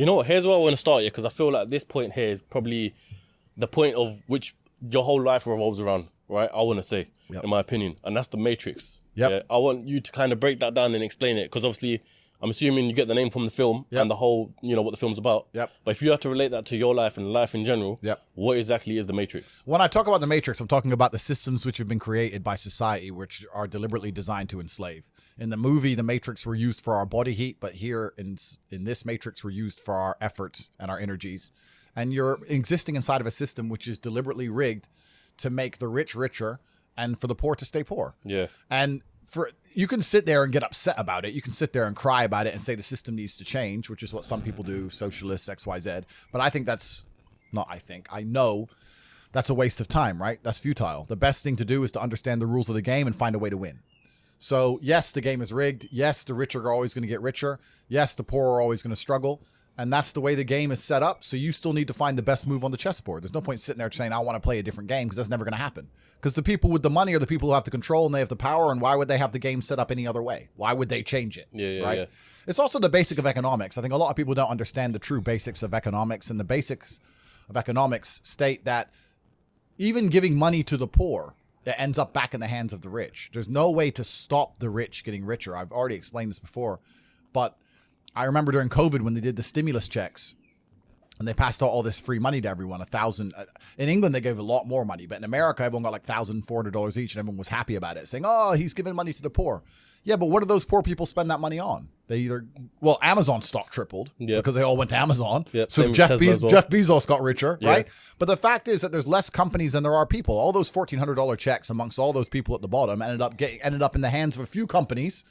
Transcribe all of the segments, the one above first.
You know what? Here's where I want to start, because I feel like this point here is probably the point of which your whole life revolves around, right? I want to say, in my opinion. And that's the Matrix. Yeah. I want you to kind of break that down and explain it, because obviously I'm assuming you get the name from the film and the whole, what the film's about. But if you have to relate that to your life and life in general, what exactly is the Matrix? When I talk about the Matrix, I'm talking about the systems which have been created by society, which are deliberately designed to enslave. In the movie, the Matrix were used for our body heat, but here in this Matrix, we're used for our efforts and our energies. And you're existing inside of a system which is deliberately rigged to make the rich richer and for the poor to stay poor. And you can sit there and get upset about it. You can sit there and cry about it and say the system needs to change, which is what some people do, socialists, XYZ. But I know that's a waste of time, right? That's futile. The best thing to do is to understand the rules of the game and find a way to win. So yes, the game is rigged. Yes, the rich are always going to get richer. Yes, the poor are always going to struggle. And that's the way the game is set up. So you still need to find the best move on the chessboard. There's no point sitting there saying, I want to play a different game, because that's never going to happen. Because the people with the money are the people who have the control and they have the power. And why would they have the game set up any other way? Why would they change it? Right? It's also the basic of economics. I think a lot of people don't understand the true basics of economics. And the basics of economics state that even giving money to the poor, it ends up back in the hands of the rich. There's no way to stop the rich getting richer. I've already explained this before, but I remember during COVID when they did the stimulus checks and they passed out all this free money to everyone, 1,000. In England, they gave a lot more money, but in America, everyone got like $1,400 each and everyone was happy about it, saying, oh, he's giving money to the poor. Yeah, but what do those poor people spend that money on? Amazon stock tripled because they all went to Amazon. So Jeff Bezos got richer, right? But the fact is that there's less companies than there are people. All those $1,400 checks amongst all those people at the bottom ended up in the hands of a few companies.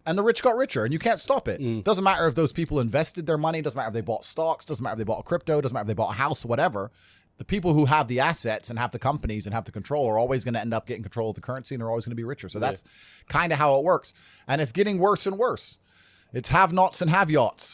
And the rich got richer, and you can't stop it. Doesn't matter if those people invested their money. Doesn't matter if they bought stocks. Doesn't matter if they bought crypto. Doesn't matter if they bought a house, whatever. The people who have the assets and have the companies and have the control are always going to end up getting control of the currency, and they're always going to be richer. So that's kind of how it works. And it's getting worse and worse. It's have-nots and have-yachts.